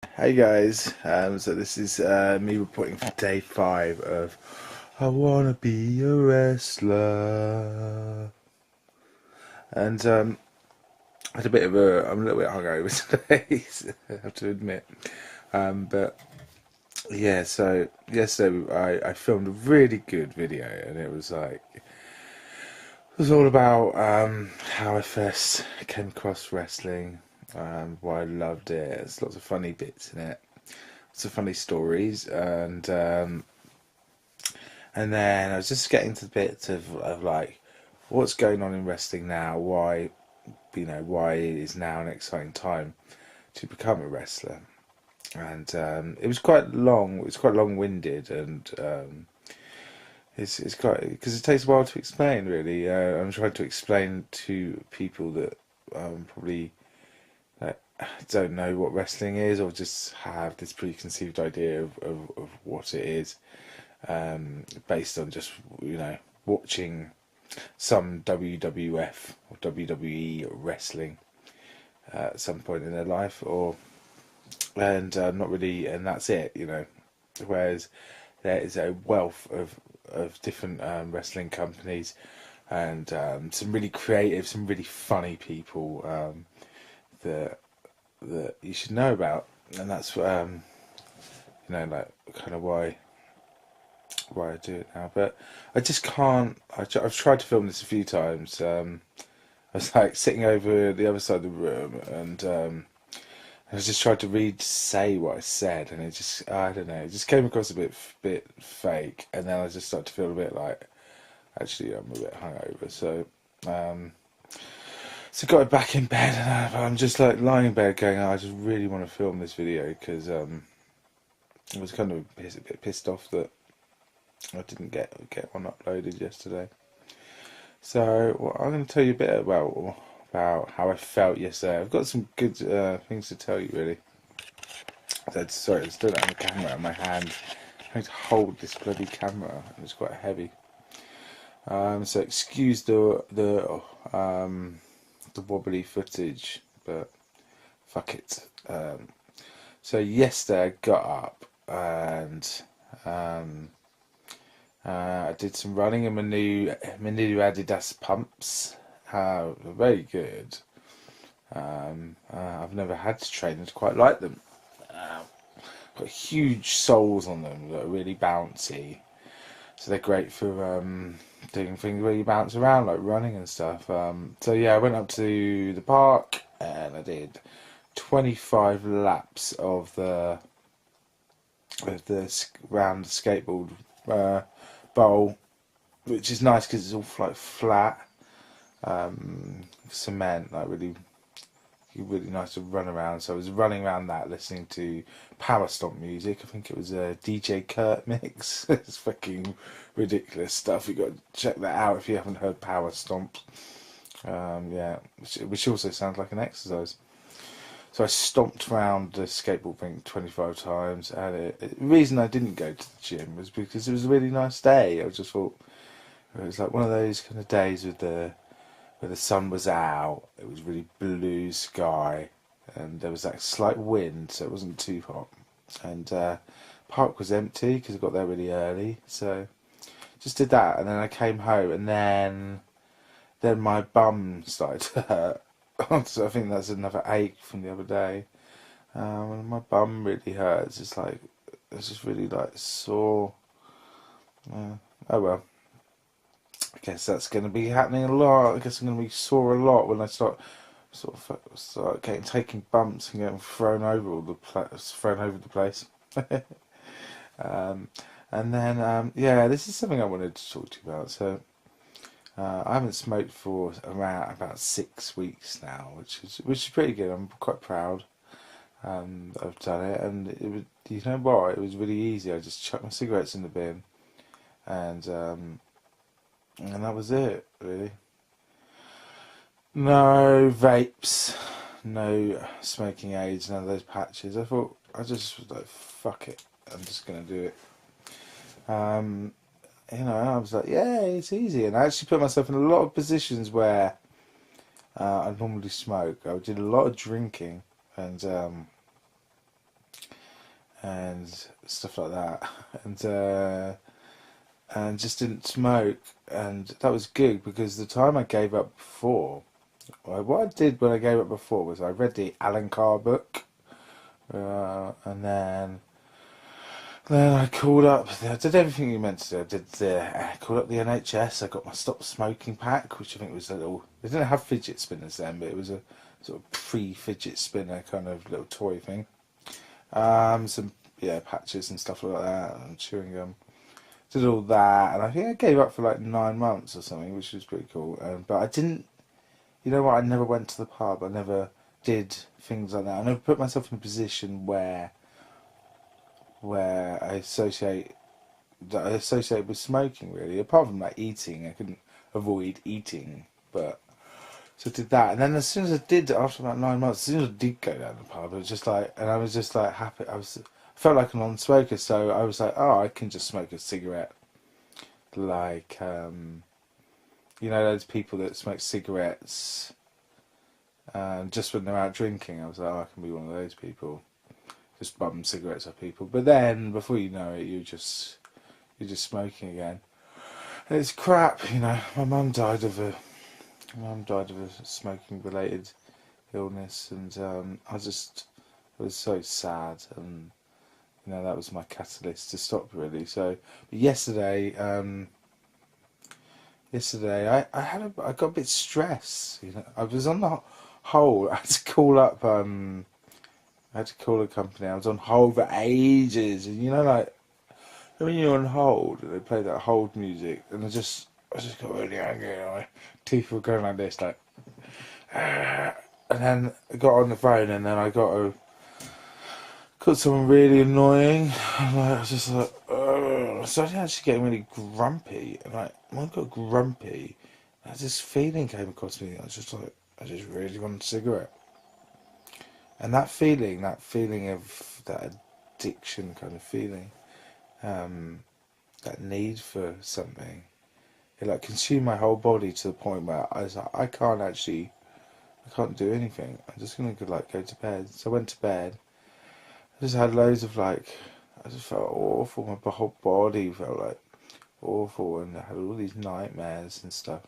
Hey guys, so this is me reporting for day 5 of I Wanna Be a Wrestler. And I had a bit of I'm a little bit hungover today, I have to admit. But yeah, so yesterday I filmed a really good video, and it was all about how I first came across wrestling, why I loved it. There's lots of funny bits in it, lots of funny stories, and then I was just getting to the bits of like what's going on in wrestling now, why it is now an exciting time to become a wrestler. And it was quite long. It was quite long-winded, and it's quite because it takes a while to explain. Really, I'm trying to explain to people that probably like, don't know what wrestling is, or just have this preconceived idea of what it is, based on just watching some WWF or WWE wrestling at some point in their life, or and not really, and that's it. Whereas there is a wealth of different wrestling companies, and some really creative, some really funny people that you should know about, and that's like kind of why I do it now. But I just can't. I've tried to film this a few times. I was like sitting over the other side of the room, and I just tried to say what I said, and it just, I don't know, it just came across a bit fake, and then I just started to feel a bit like, actually, I'm a bit hungover, um, so got it back in bed, and I'm just like lying in bed going, oh, I just really want to film this video, because I was kind of a bit pissed off that I didn't get one uploaded yesterday. So I'm going to tell you a bit about how I felt yesterday. I've got some good things to tell you, really. Sorry, I still don't have a camera in my hand. I'm trying to hold this bloody camera, and it's quite heavy. So excuse the wobbly footage, but fuck it. So yesterday I got up, and I did some running in my new Adidas pumps. Very good. I've never had to train and quite like them. Got huge soles on them that are really bouncy, so they're great for doing things where you bounce around, like running and stuff. So yeah, I went up to the park and I did 25 laps round the skateboard bowl, which is nice because it's all like flat cement, like really nice to run around. So I was running around that, listening to powerstomp music. I think it was a DJ Kurt mix. It's fucking ridiculous stuff. You got to check that out if you haven't heard powerstomp. Yeah, which also sounds like an exercise. So I stomped around the skateboard rink 25 times, and the reason I didn't go to the gym was because it was a really nice day. I just thought it was like one of those kind of days where the sun was out, it was really blue sky, and there was that slight wind, so it wasn't too hot. And park was empty because I got there really early, so just did that, and then I came home, and then my bum started to hurt. So I think that's another ache from the other day. And my bum really hurts. It's just really like sore. Oh well. I guess that's going to be happening a lot. I guess I'm going to be sore a lot when I start getting taking bumps and getting thrown over the place. um, and then yeah, this is something I wanted to talk to you about. So I haven't smoked for around about 6 weeks now, which is pretty good. I'm quite proud that I've done it, and it was, you know what? It was really easy. I just chucked my cigarettes in the bin, and that was it, really. No vapes, no smoking aids, none of those patches. I thought, I just was like, fuck it, I'm just gonna do it. Um, I was like, yeah, it's easy, and I actually put myself in a lot of positions where I normally smoke. I did a lot of drinking, and and stuff like that, and just didn't smoke, and that was good because the time I gave up before, what I did when I gave up before was I read the Alan Carr book, and then I called up. I did everything you meant to do. I called up the NHS. I got my stop smoking pack, which I think was a little. They didn't have fidget spinners then, but it was a sort of pre-fidget spinner kind of little toy thing. Some patches and stuff like that, and chewing gum. Did all that, and I think I gave up for like 9 months or something, which was pretty cool. But I didn't. You know what? I never went to the pub. I never did things like that. I never put myself in a position where I associate with smoking, really. Apart from like eating, I couldn't avoid eating, but so I did that. And then as soon as I did, after about 9 months, as soon as I did go down the pub, it was just like, and I was just like happy. I felt like a non-smoker, so I was like, oh, I can just smoke a cigarette, like those people that smoke cigarettes just when they're out drinking. I was like, oh, I can be one of those people. Just bum cigarettes at people, but then before you know it, you're just smoking again. And it's crap, My mum died of a smoking related illness, and I was so sad, and that was my catalyst to stop, really. So, but yesterday I got a bit stressed. I was on the hold. I had to call up. I had to call a company. I was on hold for ages, and like when you're on hold, they play that hold music, and I just got really angry. My teeth were going like this, like, and then I got on the phone, and then I got someone really annoying. And I was just like, ugh. So I actually getting really grumpy, and like when I got grumpy, this feeling came across me. I was just like, I just really want a cigarette. And that feeling of that addiction kind of feeling, that need for something, it like consumed my whole body to the point where I was like, I can't do anything. I'm just gonna go to bed. So I went to bed. I just had loads of I just felt awful. My whole body felt like awful, and I had all these nightmares and stuff.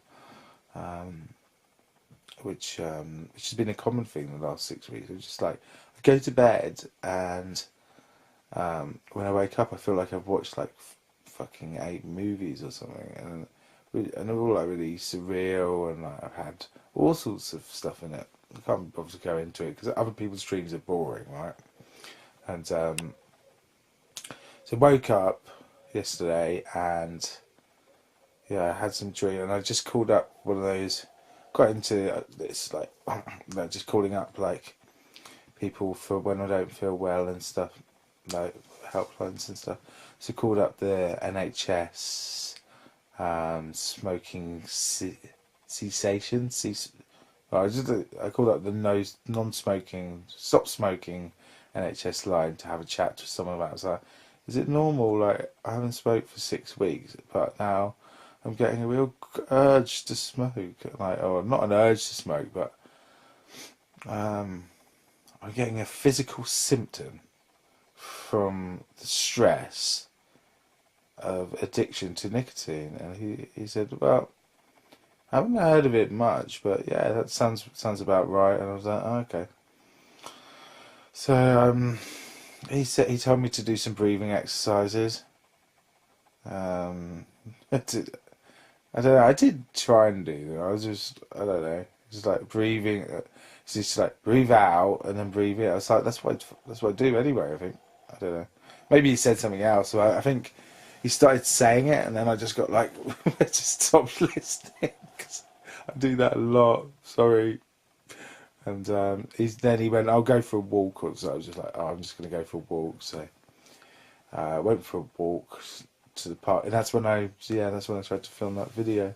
Which has been a common thing the last 6 weeks. It's just like I go to bed, and when I wake up, I feel like I've watched like fucking 8 movies or something, and they're all like really surreal, and like I've had all sorts of stuff in it. I can't bother to go into it because other people's dreams are boring, right? And so I woke up yesterday, and I had some dream, and I just called up one of those. Got into this just calling up like people for when I don't feel well and stuff, like helplines and stuff. So called up the NHS smoking cessation. I called up the non-smoking, stop smoking NHS line to have a chat to someone about. I was like, is it normal? Like I haven't smoked for 6 weeks, but now I'm getting a real urge to smoke. Or not an urge to smoke, but I'm getting a physical symptom from the stress of addiction to nicotine. And he said, well, I haven't heard of it much, but yeah, that sounds about right. And I was like, oh, okay. So he told me to do some breathing exercises. I don't know. I did try and do them. I don't know, just like breathing. It's just like breathe out and then breathe in. I was like, that's what I do anyway. I think. I don't know. Maybe he said something else. So I think he started saying it, and then I just got like, just stopped listening because I do that a lot. Sorry. And then he went, I'll go for a walk. So I was just like, oh, I'm just going to go for a walk. So I went for a walk to the park, and that's when I tried to film that video.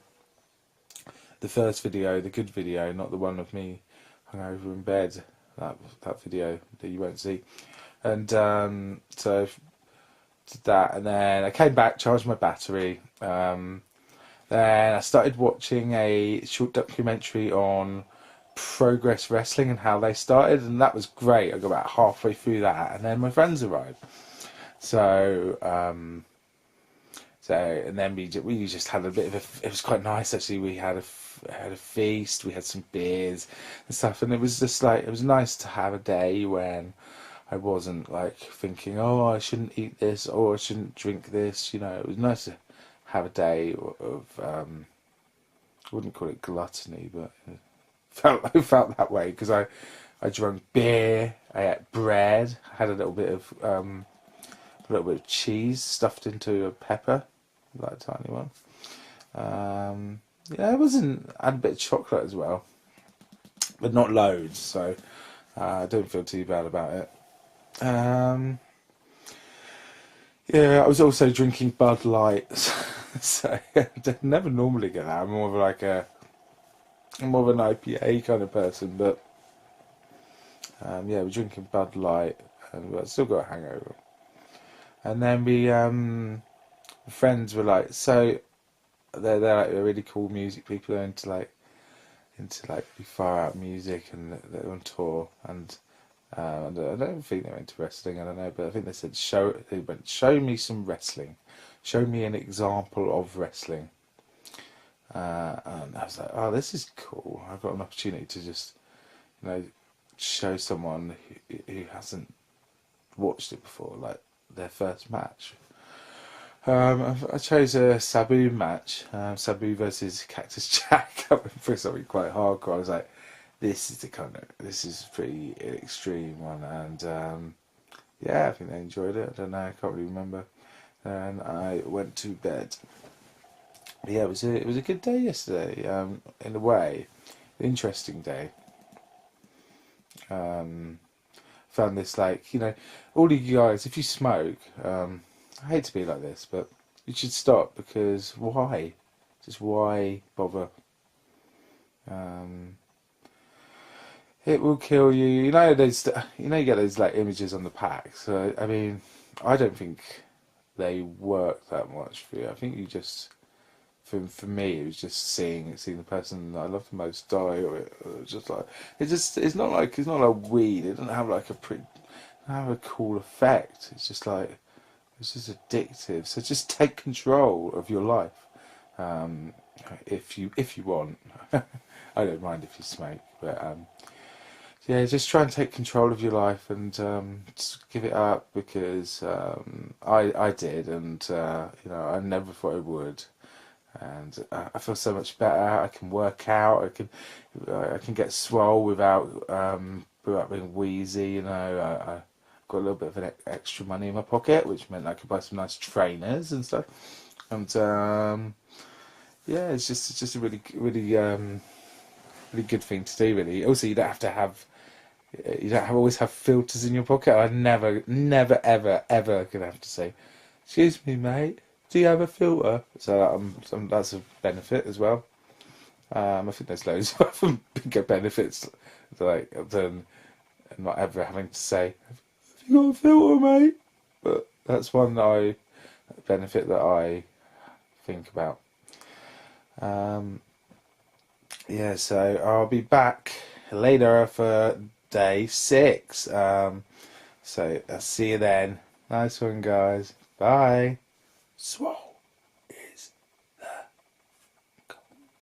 The first video, the good video, not the one of me hungover in bed. That video that you won't see. And so did that, and then I came back, charged my battery. Then I started watching a short documentary on Progress Wrestling and how they started, and that was great. I got about halfway through that, and then my friends arrived. So, and then we just had a bit of a. It was quite nice actually. We had a feast. We had some beers and stuff, and it was just like it was nice to have a day when I wasn't like thinking, oh, I shouldn't eat this or I shouldn't drink this. You know, it was nice to have a day of. I wouldn't call it gluttony, but I felt that way because I drank beer, I ate bread, I had a little bit of cheese stuffed into a pepper, like a tiny one. Yeah, it wasn't. I had a bit of chocolate as well, but not loads, so I don't feel too bad about it. Yeah, I was also drinking Bud Light, so I never normally get that. I'm more of an IPA kind of person, but yeah, we're drinking Bud Light, and I still got a hangover. And then friends were like, so they're like they're really cool music people. They're into like really far out music, and they're on tour. And I don't think they're into wrestling. I don't know, but I think they said show me some wrestling, show me an example of wrestling. And I was like, oh, this is cool. I've got an opportunity to just, show someone who hasn't watched it before, like their first match. I chose a Sabu match, Sabu versus Cactus Jack. I went for something quite hardcore. I was like, this is a pretty extreme one, and yeah, I think they enjoyed it. I don't know, I can't really remember. And I went to bed. Yeah, it was a good day yesterday. In a way, interesting day. Found this all of you guys. If you smoke, I hate to be like this, but you should stop because why? Just why bother? It will kill you. You get those like images on the pack. So I mean, I don't think they work that much for you. I think you just. For me, it was just seeing the person I love the most die, or it was just like it's not like weed. It doesn't have like have a cool effect. It's just addictive. So just take control of your life, if you want. I don't mind if you smoke, but yeah, just try and take control of your life and just give it up because I did, and I never thought I would. And I feel so much better. I can work out. I can get swole without being wheezy. I got a little bit of extra money in my pocket, which meant I could buy some nice trainers and stuff. And yeah, it's just a really really good thing to do. Really. Also, you don't always have filters in your pocket. I never ever gonna have to say, "Excuse me, mate. Do you have a filter?" So that's a benefit as well. I think there's loads of bigger benefits than not ever having to say, "Have you got a filter, mate?" But that's one benefit that I think about. Yeah, so I'll be back later for day 6. So I'll see you then. Nice one, guys. Bye. Swole.